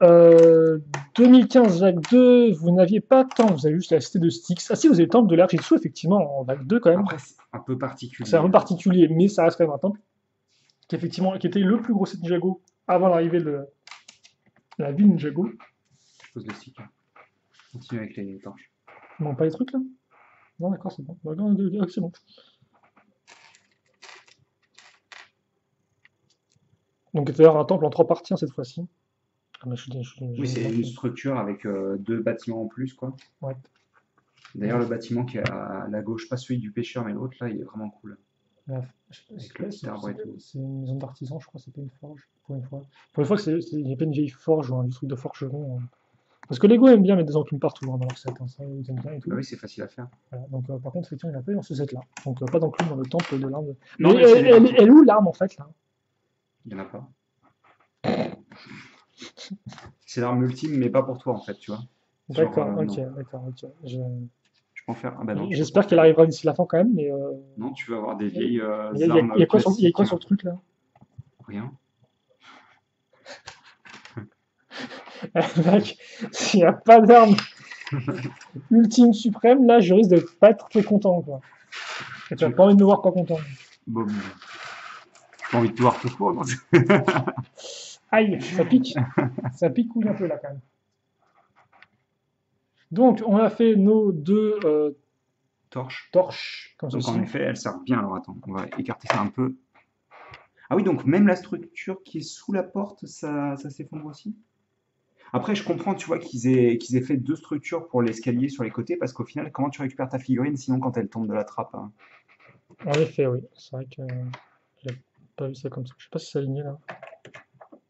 2015 vague 2, vous n'aviez pas tant, vous avez juste la cité de Styx. Ah si, vous avez le temple de l'Argitsu, effectivement, en vague 2 quand même. Après, c'est un peu C'est un particulier, peu hein. particulier, mais ça reste quand même un temple qui était le plus gros site Ninjago avant l'arrivée de la ville Ninjago. Je pose les sticks, hein. Continue avec les torches. Non, pas les trucs là. Non, d'accord, c'est bon. Bah, non, c'est bon. Donc, c'est d'ailleurs un temple en 3 parties hein, cette fois-ci. Ah, mais Oui, c'est une structure avec deux bâtiments en plus, quoi. ouais. D'ailleurs, le bâtiment qui est à la gauche, pas celui du pêcheur, mais l'autre, là, il est vraiment cool. Là, Avec le petit arbre et tout. c'est une maison d'artisan, je crois, c'est pas une forge, pour une fois. Pour une fois, il n'y a pas une vieille forge ou un truc de forgeron. Parce que Lego aime bien mettre des enclumes partout hein, dans leur set, hein, ça, ils aiment bien et Bah tout. oui, c'est facile à faire. Voilà. Donc, par contre, effectivement, il n'y en a pas eu dans ce set-là. Donc, pas d'enclume dans le temple de l'arme. Non, Mais mais c'est des marques. elle est où l'arme en fait là? Il n'y en a pas. C'est l'arme ultime, mais pas pour toi, en fait, tu vois. Genre, D'accord, ok, non. d'accord, ok. Je peux en faire. Ah bah non, tu peux pas en J'espère qu'elle faire. arrivera d'ici la fin quand même, mais Non, tu vas avoir des vieilles il armes y a quoi sur, il y a classiques. quoi sur le truc là? Rien. Mec, s'il n'y a pas d'arme ultime suprême, là, je risque de pas être très content, quoi. Et tu n'as pas envie de me voir pas content. Bon, j'ai pas envie de te voir tout court. Donc. Aïe, ça pique. Ça pique un peu là quand même. Donc, on a fait nos deux Torche. torches, comme Donc ceci. en effet, elles servent bien. Alors attends, on va écarter ça un peu. Ah oui, donc même la structure qui est sous la porte, ça s'effondre aussi. Après, je comprends, tu vois, qu'ils aient fait deux structures pour l'escalier sur les côtés, parce qu'au final, comment tu récupères ta figurine sinon quand elle tombe de la trappe, hein? En effet, oui. C'est vrai que j'ai pas vu ça comme ça. Je sais pas si c'est aligné là.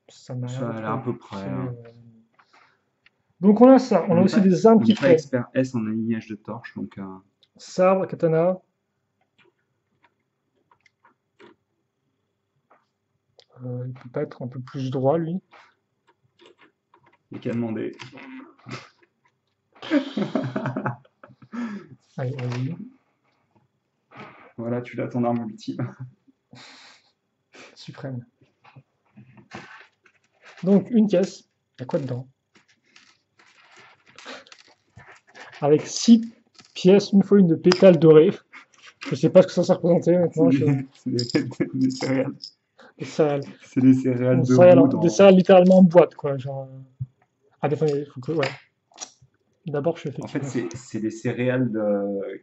Ça m'a l'air Ça a d'être l'air à peu près, c'est, hein. Donc, on a ça. On On a n'est aussi pas, des armes on qui n'est pas traînent. expert S en alignage de torches, donc Sabre, katana. Il peut pas être un peu plus droit, lui. il n'y a qu'à demander. Allez, vas-y. Voilà, tu l'as ton arme ultime. Suprême. Donc, une caisse. Il y a quoi dedans? Avec 6 pièces, une fois une de pétales dorés. Je sais pas ce que ça représenter C'est maintenant. des céréales. Des céréales. C'est des céréales Des debout céréales, des dans. céréales littéralement en boîte, quoi. Genre. Ah, des fois, il faut que. Ouais. D'abord, je suis En fait, effectivement. c'est des céréales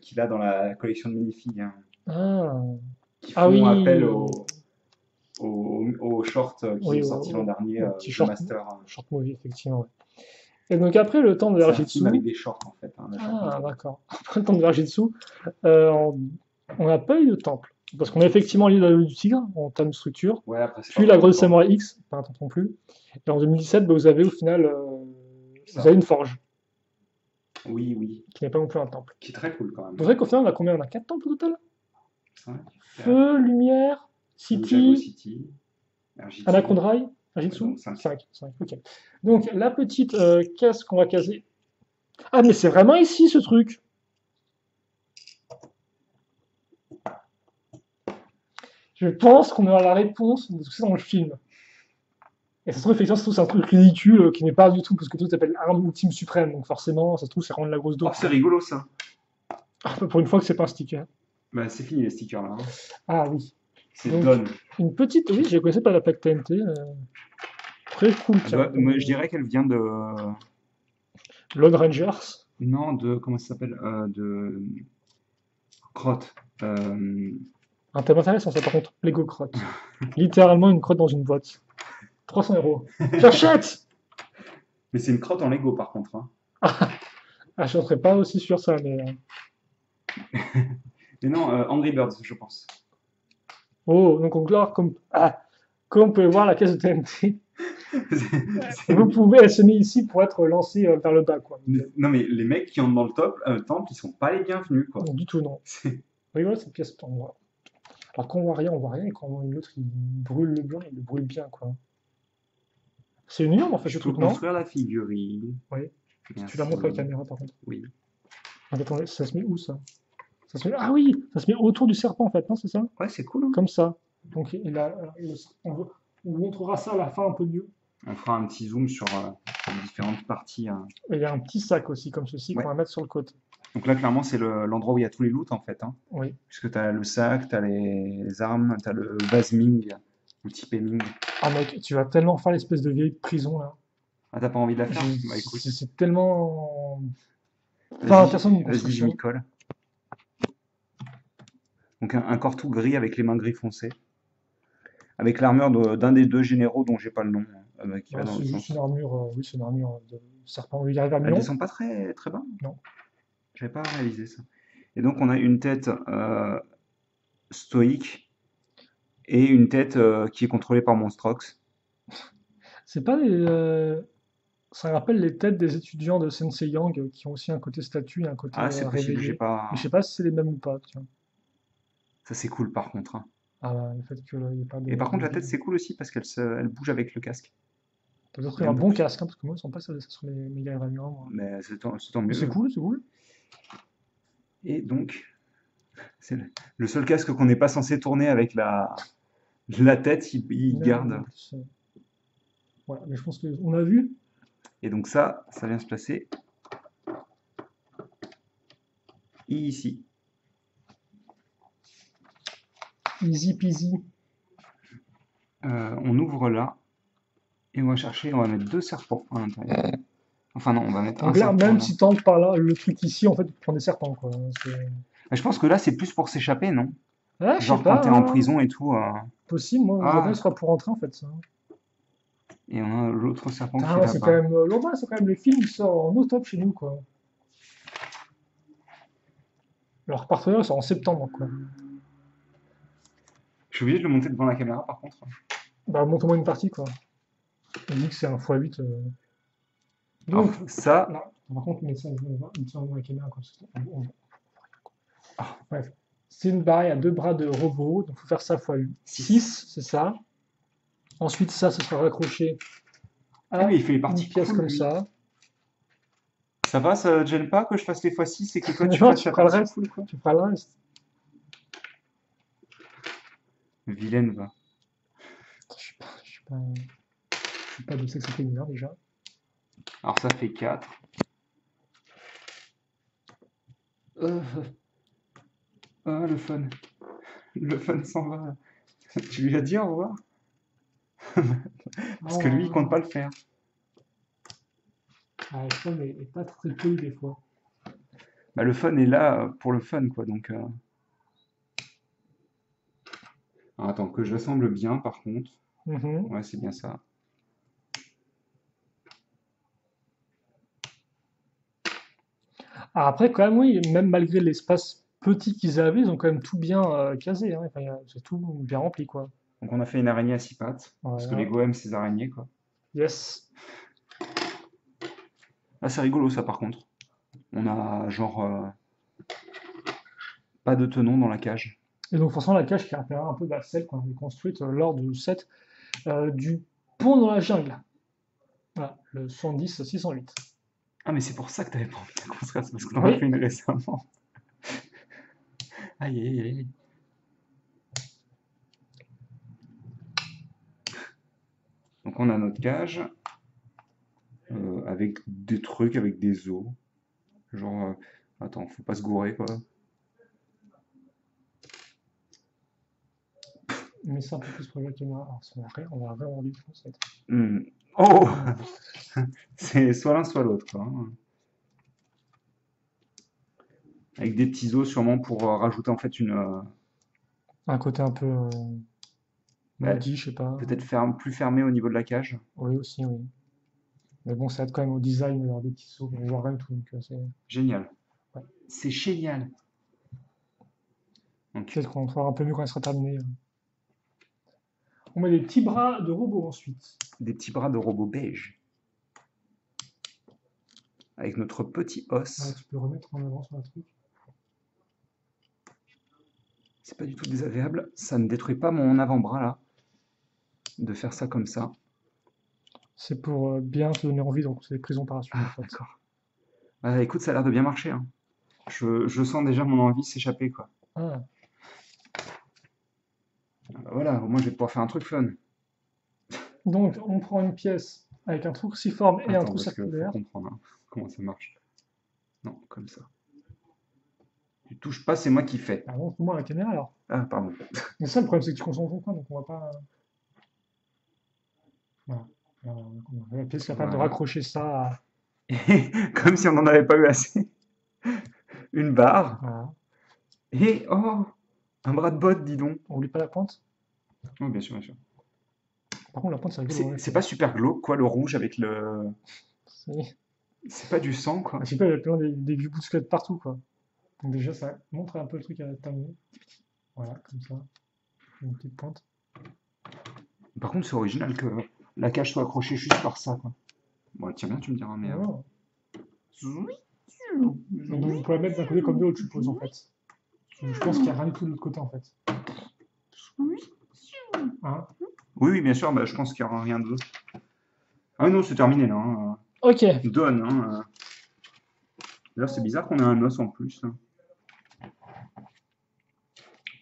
qu'il a dans la collection de minifigs, hein, Ah. qui Ah font appel oui. au short qui Oui, est sorti l'an dernier au petit de short, Master. short movie, effectivement. Ouais. Et donc après le temps de C'est un film Verjitsu, avec des shorts en fait, hein, la short ah movie. d'accord, après le temps de Verjitsu, euh, on on n'a pas eu de temple. Parce qu'on a effectivement eu l'Anneau du Tigre en termes de structure, Ouais, après c'est pas puis la pour Grosse longtemps. Samurai X, pas un temple non plus. Et en 2017, bah, vous avez au final vous Ça. avez une forge, Oui, oui. qui n'est pas non plus un temple. Qui est très cool quand Vous même. savez qu'au final, on a combien? On a 4 temples au total? 5, 4. Feu, lumière, Ninjago City, City, RGT. Anacondrai, Ouais, Fujitsu? donc 5. 5, 5, ok. Donc la petite caisse qu'on va caser. Ah mais c'est vraiment ici ce truc! Je pense qu'on aura la réponse de ce que c'est dans le film. Et ça se trouve, effectivement, ça se trouve, c'est un truc ridicule qui n'est pas du tout, parce que tout s'appelle Arme Ultime Suprême, donc forcément, ça se trouve, c'est rendre la grosse Oh, dope, c'est quoi. rigolo ça. Ah, pour une fois que c'est pas un sticker. Bah, c'est fini les stickers là, hein. Ah oui. C'est Donc, Dawn. une petite, oui, je connaissais pas la plaque TNT. Très cool, tiens. Moi, je dirais qu'elle vient de. Lone Rangers. Non, de. Comment ça s'appelle de. Crotte. Euh, Un thème intéressant, ça, par contre. Lego crotte. Littéralement une crotte dans une boîte. 300 €. J'achète! Mais c'est une crotte en Lego par contre, hein. Ah, je ne serais pas aussi sûr ça, mais. Et non, Angry Birds, je pense. Oh, donc on glore comme. Ah, comme vous pouvez voir la caisse de TNT. Vous pouvez, elle se met ici pour être lancée vers le bas, quoi. Non, mais les mecs qui entrent dans le temple, ils sont pas les bienvenus, quoi. Non, du tout, non. C'est- Oui, voilà cette pièce. Alors quand on voit rien, on voit rien, et quand on voit une autre, il brûle le blanc, il le brûle bien, quoi. C'est une urne, en fait, Je ce peux truc, non? construire la figurine. Oui. Tu la Merci. montres à la caméra, par contre. Oui. Attends, ça se met où, ça? Ah oui, ça se met autour du serpent, en fait, non, c'est ça? Ouais, c'est cool, hein. Comme ça. Donc, on vous montrera ça à la fin un peu mieux. On fera un petit zoom sur les différentes parties, hein. Et il y a un petit sac aussi, comme ceci, qu'on Ouais. va mettre sur le côté. Donc là, clairement, c'est l'endroit où il y a tous les loots, en fait, hein. Oui. Puisque tu as le sac, tu as les armes, tu as le vase Ming, ou type Ming. Ah mec, tu vas tellement faire l'espèce de vieille prison, là. Ah, t'as pas envie de la faire? Bah écoute, C'est tellement... Pas intéressant d'une vas-y, je construction. m'y colle. Donc un corps tout gris avec les mains gris foncé. Avec l'armure d'un des deux généraux dont j'ai pas le nom, qui va Non, dans c'est le juste sens. une armure, oui, c'est une armure de serpent. Il arrive à Elle Mion? descend pas très, très bas? Non. J'avais pas réalisé ça. Et donc on a une tête stoïque et une tête qui est contrôlée par Monstrox. C'est pas les, ça rappelle les têtes des étudiants de Sensei Yang qui ont aussi un côté statue et un côté Ah, c'est possible, j'ai réveillé. Mais je pas. sais pas si c'est les mêmes ou pas, tiens. Ça c'est cool par contre, hein. Ah, le fait qu'il n'y ait pas Et par de contre la vie. tête c'est cool aussi parce elle bouge avec le casque. T'as peut-être Il pris y a un un peu bon plus. casque, hein, parce que moi, ils sont pas ça sur les méga Ramura, moi. Mais c'est tant Mais c'est mieux. cool, c'est cool. Et donc, c'est le seul casque qu'on n'est pas censé tourner avec la tête, il Mais, garde. en plus, voilà, mais je pense qu'on a vu. Et donc ça vient se placer ici. Easy peasy. On ouvre là et on va chercher, on va mettre deux serpents à l'intérieur. Enfin non, on va mettre un Donc là, serpent même là. si tente par là, le truc ici, en fait, tu prends des serpents, quoi. Je pense que là c'est plus pour s'échapper, non? Ah, je sais Genre quand pas, t'es en hein. prison et tout. Possible, moi, j'attends que Ah, ce soit pour rentrer, en fait, ça. et on a l'autre serpent qui Ah, est ouais, c'est quand là-bas. même. L'Urbain, c'est quand même le film qui sort en octobre chez nous, quoi. Alors, partenaire, sort en septembre, quoi. Je suis obligé de le monter devant la caméra par contre. Bah, montre-moi une partie, quoi. On dit que c'est un x8. Alors Donc, ça, là, par contre, mets ça devant la caméra, quoi. ah, Bref. C'est une barre à deux bras de robot, donc il faut faire ça x 6, 6. c'est ça. Ensuite, ça sera raccroché Ah à oui, il fait les une parties pièce cool comme lui. ça. Ça va, ça te gêne pas que je fasse les x6 et que toi tu Non, fasses tu la feras le partie reste. cool quoi? Tu feras le reste. Vilaine va. Je suis pas de sexe féminin déjà. Alors ça fait 4. Ah, le fun. Le fun s'en va. Tu lui as dit au revoir? Parce que lui, il compte pas le faire. Ah, le fun est pas très poli des fois. Bah, le fun est là pour le fun, quoi. Donc, Alors, attends, que je l'assemble bien par contre. Mhm. Ouais, c'est bien ça. Alors après, quand même, oui, même malgré l'espace petit qu'ils avaient, ils ont quand même tout bien casé, hein. Enfin, c'est tout bien rempli, quoi. Donc on a fait une araignée à 6 pattes. Parce que les Voilà. golems, c'est des araignées, quoi. Yes. Ah, c'est rigolo ça par contre. On a genre pas de tenon dans la cage. Et donc, forcément, la cage qui rappellera un peu celle qu'on avait construite lors du set du pont dans la jungle. Voilà, le 110-608. Ah, mais c'est pour ça que t'avais pas envie de la construire, c'est parce que t'en as fait Oui. une récemment. Aïe, aïe, aïe. Donc on a notre cage avec des trucs, avec des os. Genre, attends, faut pas se gourer quoi. Mais c'est un peu plus pour la caméra. Alors, on va vraiment du fond, ça va être- Hmm. Oh! C'est soit l'un soit l'autre quoi, hein. Avec des petits os sûrement pour rajouter en fait une. Un côté un peu Bah, maudit, je sais pas. peut-être plus fermé au niveau de la cage. Oui, aussi, oui. Mais bon, ça aide quand même au design d'avoir des petits sauts. On voit rien du tout. Donc, Génial. ouais. C'est génial. Donc, Peut-être qu'on fera un peu mieux quand elle sera terminée. On met des petits bras de robot ensuite. des petits bras de robot beige. Avec notre petit Ouais, os. tu peux remettre en avant sur la truc. C'est pas du tout désagréable. Ça ne détruit pas mon avant-bras là. De faire ça comme ça. C'est pour bien te donner envie, donc c'est des prises par la suite en Ah, fait. d'accord. Écoute, ça a l'air de bien marcher, hein. Je sens déjà mon envie s'échapper, quoi. Ah. Ah bah voilà, au moins je vais pouvoir faire un truc fun. Donc, on prend une pièce avec un trou cruciforme et un Attends, trou parce que faut circulaire. comprendre hein, comment ça marche. Non, comme ça. Tu touches pas, c'est moi qui fais. Ah bon, moi la caméra alors. Ah, pardon. Mais ça, le problème, c'est que tu concentres ton coin, donc on va pas. Voilà. On a la pièce capable de Voilà. raccrocher ça à. Et comme si on n'en avait pas eu assez. Une barre. Voilà. Et oh, un bras de botte, dis donc. On oublie pas la pente. Oui, bien sûr, bien sûr. Par contre, la pente, c'est rigolo, C'est ouais. c'est pas super glauque, quoi, le rouge avec le. C'est- C'est pas du sang, quoi. Je sais pas, il y a plein des vieux bouts de squelettes partout, quoi. Donc déjà, ça montre un peu le truc à terminer. Voilà, comme ça. Une petite pointe. Par contre, c'est original que la cage soit accrochée juste par ça, quoi. Bon, elle tient bien, tu me diras, mais. Voilà. Et donc, vous pouvez la mettre d'un côté comme de l'autre, je suppose, en fait. Je pense qu'il n'y a rien du tout de l'autre côté, en fait. Hein. Oui, oui, bien sûr, bah, je pense qu'il n'y aura rien d'autre. Ah oui, non, c'est terminé là, hein. Ok. Donne, hein. D'ailleurs, c'est bizarre qu'on ait un os en plus, là.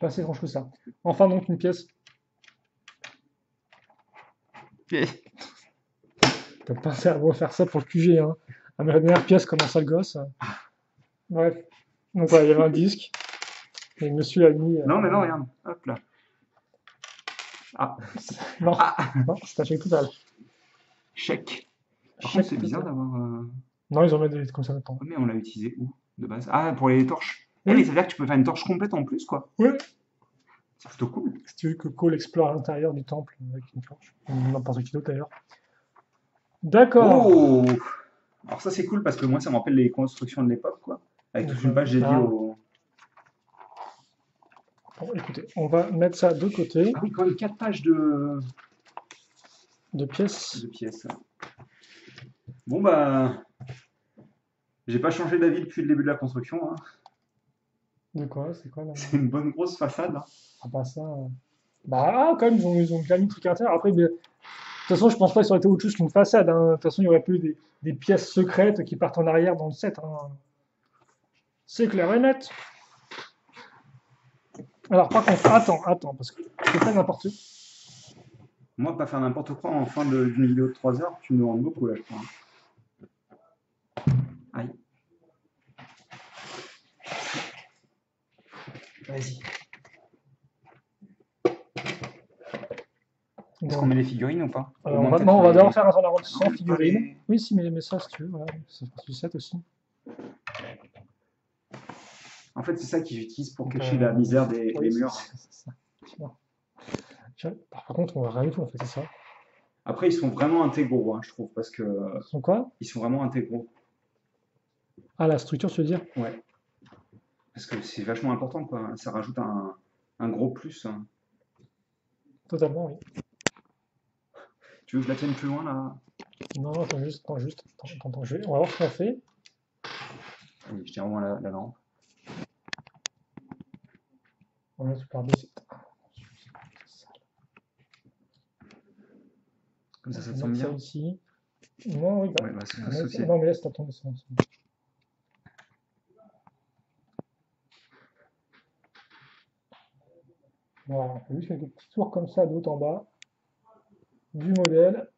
Pas assez étrange que ça. Enfin, donc, une pièce. T'as pas à faire ça pour le QG, hein. À ma dernière pièce comme un sale gosse. Bref. Donc, voilà, il y avait un disque. Et monsieur a mis. Non, mais non, regarde. Hop là. Ah, Non, ah, non, c'est un chèque total. chèque. Par contre, Chèque c'est bizarre total. d'avoir. Non, ils en mettent des comme ça maintenant. Oh, mais on l'a utilisé où de base? Ah, pour les torches. Eh, mais Oui, ça veut dire que tu peux faire une torche complète en plus, quoi. oui. C'est plutôt cool. Si tu veux que Cole explore l'intérieur du temple avec une torche. Ou n'importe qui d'autre d'ailleurs. D'accord. Oh! Alors, ça, c'est cool parce que moi, ça me rappelle les constructions de l'époque, quoi. Avec toute Donc, une page dédiée ah, au. bon, écoutez, on va mettre ça de côté. Ah oui, quand même 4 pages De pièces. de pièces. Bon, bah. J'ai pas changé d'avis depuis le début de la construction, hein. De quoi? C'est quoi là? C'est une bonne grosse façade, hein. Ah, pas ça. Bah, ah, quand même, ils ont bien mis le truc à l'intérieur. Après, de toute façon, je pense pas que ça aurait été autre chose qu'une façade, hein. De toute façon, il y aurait plus des pièces secrètes qui partent en arrière dans le set, hein. C'est clair et net. Alors, par contre, attends, parce que je fais pas n'importe où. Moi, pas faire n'importe quoi en fin d'une vidéo de 3 heures, tu me demandes beaucoup là, je crois, hein. Aïe. Vas-y. Est-ce qu'on met les figurines ou pas? Au moins, Non, on va peut-être d'abord faire un tour sans pas figurines. les- Oui, si, mais ça, si tu veux, voilà. Ça fait partie du set aussi. En fait, c'est ça qu'ils utilisent pour Donc, cacher la misère des oui, murs. c'est ça. Bon. Par contre, on voit rien du tout, en fait, c'est ça. Après, ils sont vraiment intégraux, hein, je trouve, parce que Ce sont quoi? ils sont vraiment intégraux. Ah, la structure, tu veux dire? Ouais. Parce que c'est vachement important, quoi. Ça rajoute un gros plus, hein. Totalement, oui. Tu veux que je la tienne plus loin, là? Non, attends juste. Attends, on va voir ce qu'on fait. Oui, je tiens vraiment la lampe. On va super baisser. Comme On ça va te semble mettre ça bien? ici. Non, oui, Ouais, bah, c'est on un va souci. non, mais laisse ça tomber, c'est bon. Voilà, on fait juste quelques petits tours comme ça, de haut en bas, du modèle.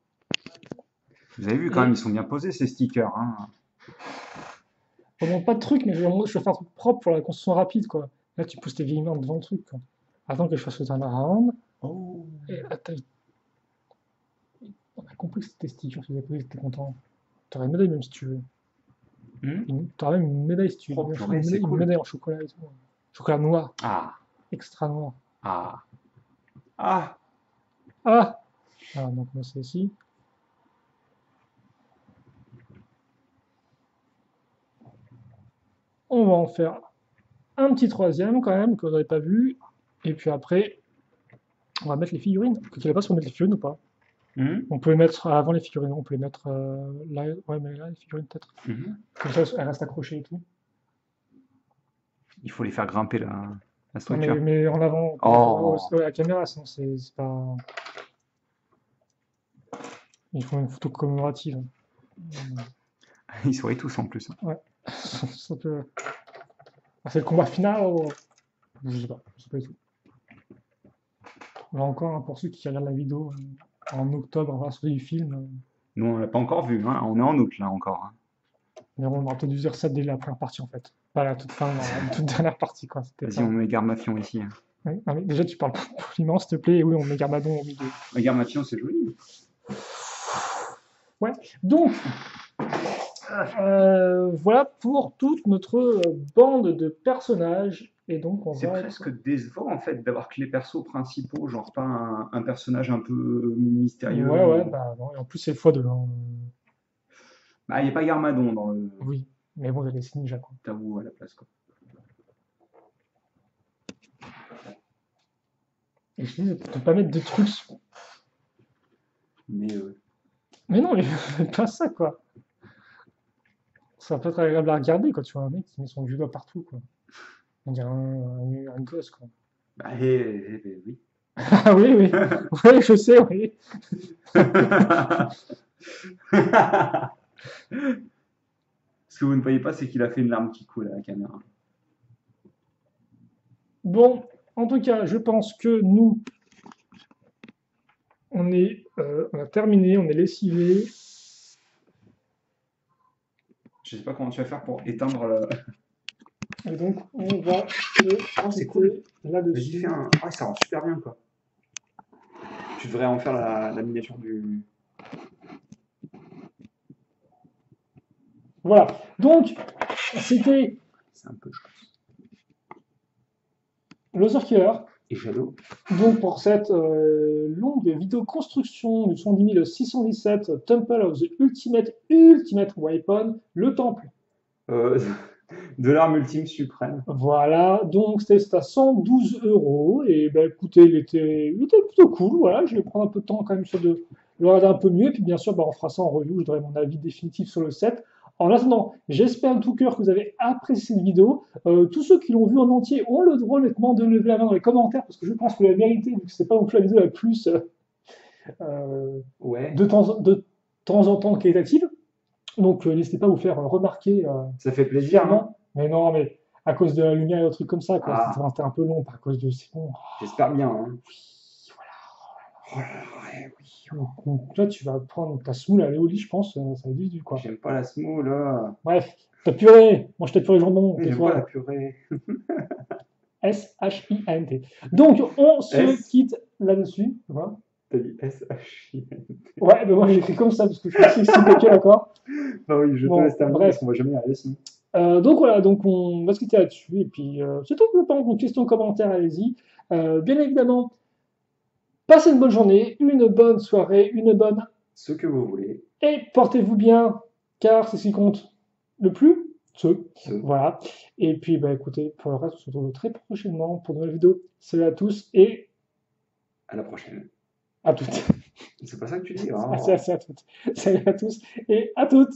Vous avez vu, quand même, Et ils sont bien posés, ces stickers, hein. on montre pas de truc, mais je vais faire un truc propre pour la construction rapide, quoi. Là, tu poses tes vieilles mains devant le truc, quoi. Attends que je fasse le turnaround. Oh. Et attends, on a compris que c'était sticker, tu avais t'es content. T'aurais une médaille même si tu veux. T'aurais même une médaille si tu veux. Oh, purée, c'est Une cool. médaille en chocolat et tout. Chocolat noir, Ah, extra noir. ah, ah. Ah! Ah, donc moi c'est ici. On va en faire un petit troisième quand même, que vous n'avez pas vu. Et puis après, on va mettre les figurines. Quoi qu'il en soit, on met les figurines ou pas? Hmm, On peut les mettre avant les figurines, on peut les mettre là. Ouais, mais là, les figurines peut-être. mhm. Comme ça, elles restent accrochées et tout. Il faut les faire grimper, la Non, structure. mais en avant, Oh, ouais, la caméra, sinon c'est pas. Il faut une photo commémorative. ils sourient tous en plus, hein. Ouais, ça peut. Ah, c'est le combat final ou... je sais pas du tout. Là encore, hein, pour ceux qui regardent la vidéo en octobre, on va sortir du film. Nous, on l'a pas encore vu, hein. On est en août, là, encore, hein. Mais on aura peut-être dû dire ça dès la première partie en fait. Pas la toute fin, la toute dernière partie quoi. C'était Vas-y, pas. on met Garmafion ici, hein. Ouais. Ah, mais déjà, tu parles pas poliment, s'il te plaît. Et oui, on met Garmadon au milieu. Garmafion, c'est joli. Ouais. Donc, voilà pour toute notre bande de personnages. Et donc, on C'est va être. presque décevant, en fait, d'avoir que les persos principaux, genre pas un personnage un peu mystérieux. Ouais, ouais, bah non. Et en plus, c'est x2. Hein. Bah, il n'y a pas Garmadon dans le Oui. Mais bon, il y a les ninjas quoi. tabou à la place, quoi. Et je dis, tu peux pas mettre de trucs. Mais Mais non, mais fais pas ça quoi. Ça va pas être agréable à regarder quand tu vois un mec qui met son judo partout quoi. On dirait un gosse quoi. bah, oui. Ah oui, oui. Oui, je sais, oui. Ce que vous ne voyez pas, c'est qu'il a fait une larme qui coule à la caméra. Bon, en tout cas, je pense que nous, on a terminé, on est lessivé. Je sais pas comment tu vas faire pour éteindre le. Et donc, on va se Oh, c'est quitter cool. Vas-y, là-dessus. fais un. Ah, ça rend super bien, quoi. Tu devrais en faire la miniature du. Voilà. Donc, c'était C'est un peu. Lost of Killer. Et Shadow. Donc, pour cette longue vidéo construction du 110 617 Temple of the Ultimate Weapon, le temple. Euh, de l'arme ultime suprême. Voilà, donc c'était à 112 euros. Et ben écoutez, il était plutôt cool. Voilà, je vais prendre un peu de temps quand même sur de le regarder un peu mieux. Et puis bien sûr, ben, on fera ça en review. Je donnerai mon avis définitif sur le set. En attendant, j'espère de tout cœur que vous avez apprécié cette vidéo. Tous ceux qui l'ont vu en entier ont le droit honnêtement de lever la main dans les commentaires parce que je pense que la vérité, vu que c'est pas non plus la vidéo la plus Ouais. de temps en temps qualitative. Donc n'hésitez pas à vous faire remarquer Ça fait plaisir. fièrement. Mais non, mais à cause de la lumière et des trucs comme ça, quoi. Ah. C'était un peu long, à cause de. C'est bon. J'espère bien. Hein. Oui, voilà. Oh là là, ouais, oui. Donc, là, tu vas prendre ta semoule, aller au lit, je pense, ça va être du quoi. J'aime pas la semoule, là. Bref, ta purée, mange ta purée jambon, J'aime pas la purée. S-H-I-A-N-T. Donc, on se quitte là-dessus. Voilà. T'as dit S-H-I-N. Ouais, mais moi j'ai écrit comme ça parce que je suis aussi bloqué, d'accord. Ah oui, je te Bon, laisse terminer bref. parce qu'on va jamais y arriver sinon. Donc voilà, donc on va se quitter là-dessus. Et puis, c'est tout, je pense. Donc, questions, commentaires, allez-y. Bien évidemment, Passez une bonne journée, une bonne soirée, une bonne... Ce que vous voulez. Et portez-vous bien, car c'est ce qui compte le plus. Ce. Voilà. Et puis, bah, écoutez, pour le reste, on se retrouve très prochainement pour de nouvelles vidéos. Salut à tous et À la prochaine. à toutes. C'est pas ça que tu dis, Ah, hein? c'est à toutes. Salut à tous et à toutes.